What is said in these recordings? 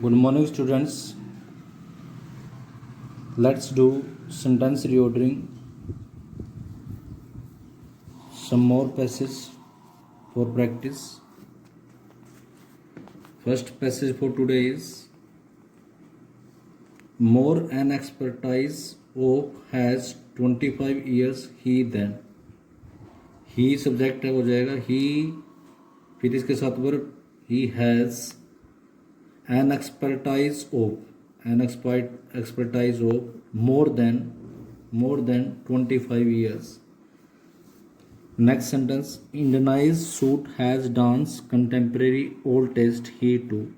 Good morning, students. Let's do sentence reordering. Some more passages for practice. First passage for today is more an expertise of has 25 years he than. He subject है हो जाएगा he, फिर इसके साथ verb he has an expertise of more than 25 years. Next sentence, Indianized suit has dance contemporary old taste he too.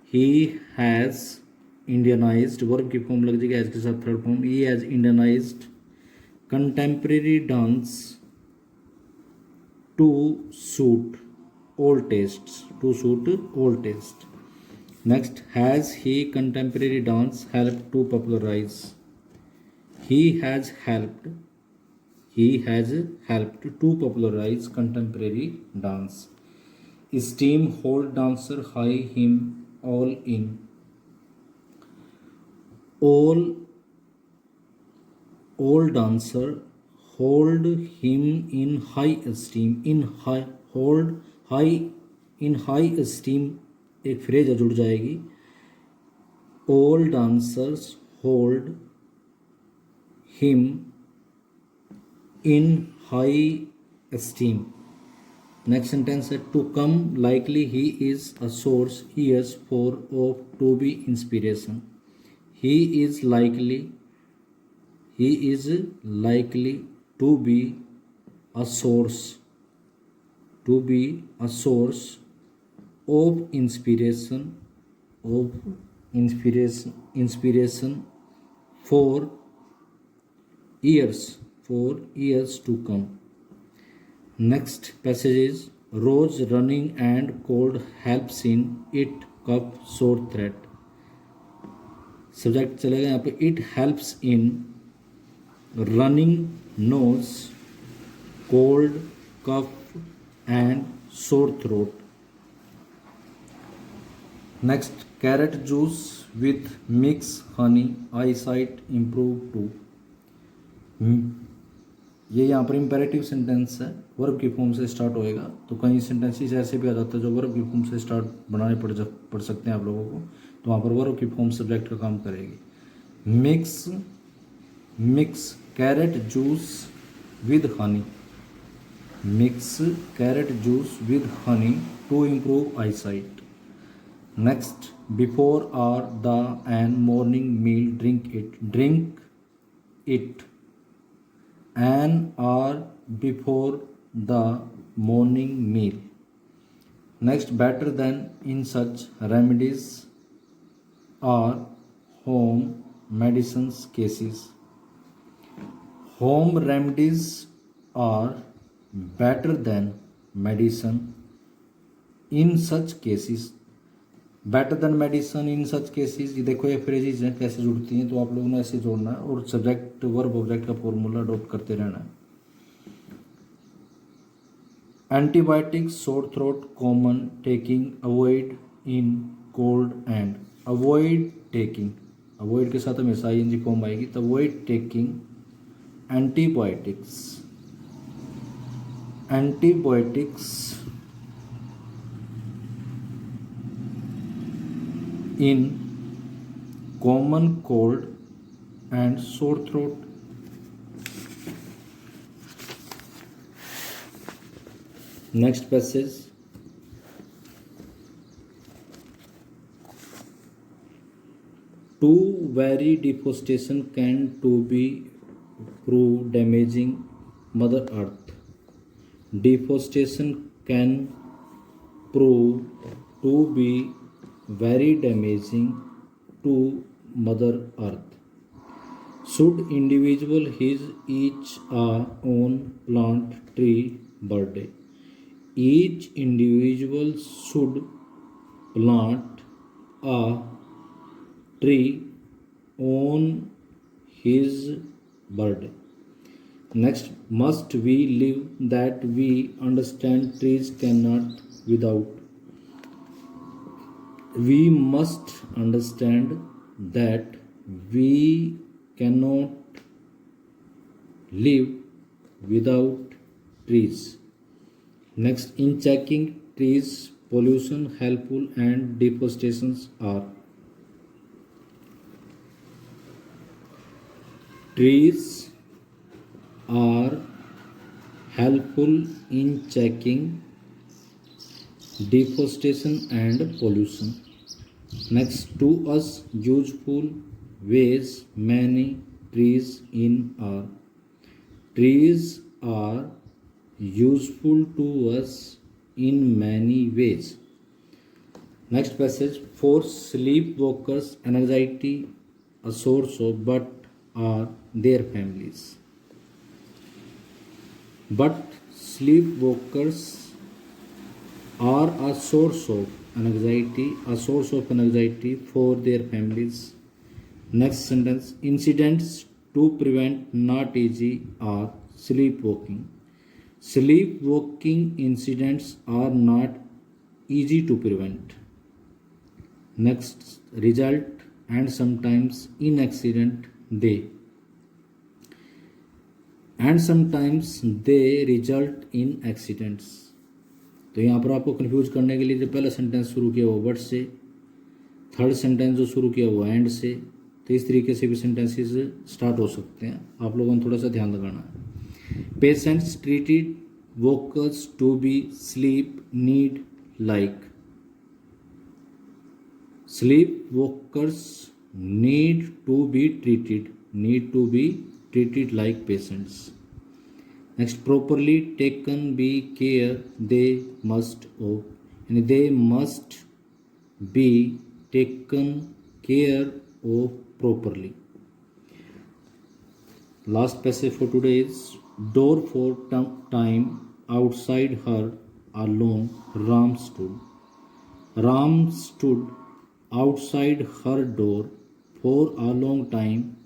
He has Indianized verb की form लग जाएगी as के साथ third form. He has Indianized contemporary dance to suit old tastes. Next, has he contemporary dance helped to popularize? He has helped to popularize contemporary dance. Esteem hold dancer high him all in. All dancer hold him in high esteem. In high esteem एक phrase जुड़ जाएगी. All dancers hold him in high esteem. Next sentence है to come likely he is a source years for of to be inspiration. He is likely to be a source of inspiration for years to come. Next passage is rose running and cold helps in it cough sore throat. Subject चलेगा यहाँ पे it helps in running nose, cold, cough and sore throat. Next, carrot juice with mix honey eyesight improve too. ये यहाँ पर imperative sentence है, verb की form से start होएगा. तो कई सेंटेंसेस ऐसे भी आ जाते हैं जो वर्ब की फॉर्म से स्टार्ट बनाने पड़ सकते हैं आप लोगों को. तो वहाँ पर वर्ब की फॉर्म सब्जेक्ट का काम करेगी. Mix carrot juice with honey. Mix carrot juice with honey to improve eyesight. Next, before or the and morning meal drink it. An or before the morning meal. Next, better than in such remedies or home medicines cases. Home remedies are better than medicine in such cases. Better than medicine in such cases. ये देखो ये phrases हैं कैसे जुड़ती हैं, तो आप लोगों ने ऐसे जोड़ना है और सब्जेक्ट वर्ब ऑब्जेक्ट का फॉर्मूला अडॉप्ट करते रहना है. Antibiotics sore throat common taking avoid in cold and. Avoid के साथ हमेशा आईएनजी फॉर्म आएगी. तो avoid taking antibiotics in common cold and sore throat. Next passage, too very deforestation can to be prove damaging Mother Earth. Deforestation can prove to be very damaging to Mother Earth. Should individual his each own plant tree birthday. Each individual should plant a tree on his birthday. Next, must we live that we understand trees cannot without. we must understand that we cannot live without trees. Next, in checking trees, pollution, helpful, and deforestations are. Trees are helpful in checking deforestation and pollution. Next, to us useful ways many trees in are. Trees are useful to us in many ways. Next passage, for sleepwalkers, anxiety a source of but are their families. But sleepwalkers are a source of anxiety for their families. Next sentence, incidents to prevent not easy are sleepwalking. Sleepwalking incidents are not easy to prevent. Next, result and sometimes in accident they result in accidents. तो यहाँ पर आपको confuse करने के लिए जो पहला sentence शुरू किया वो बट से, थर्ड सेंटेंस जो शुरू किया वो एंड से, तो इस तरीके से भी सेंटेंसेस स्टार्ट हो सकते हैं. आप लोगों ने थोड़ा सा ध्यान लगाना है. Patients treated workers to be sleep need like. Sleep workers need to be treated like patients. Next, properly taken be care they must of, and they must be taken care of properly. Last passage for today is door for time outside her alone Ram stood. Ram stood outside her door for a long time.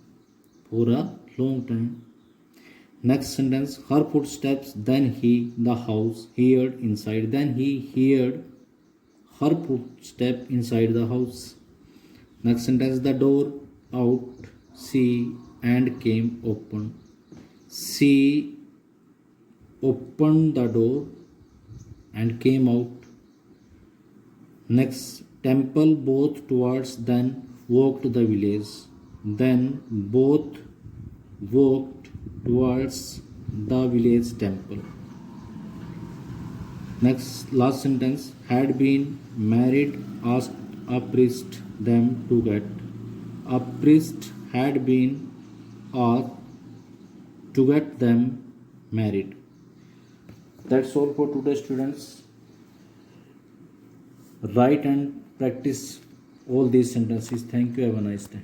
Next sentence, her footsteps, then he, the house, heard inside. Then he heard her footstep inside the house. Next sentence, the door out, she and came open. She opened the door and came out. Next, temple both towards, then walked the village. Then both walked towards the village temple. Next, last sentence, had been married, asked a priest them to get. A priest had been asked to get them married. That's all for today, students. Write and practice all these sentences. Thank you. Have a nice day.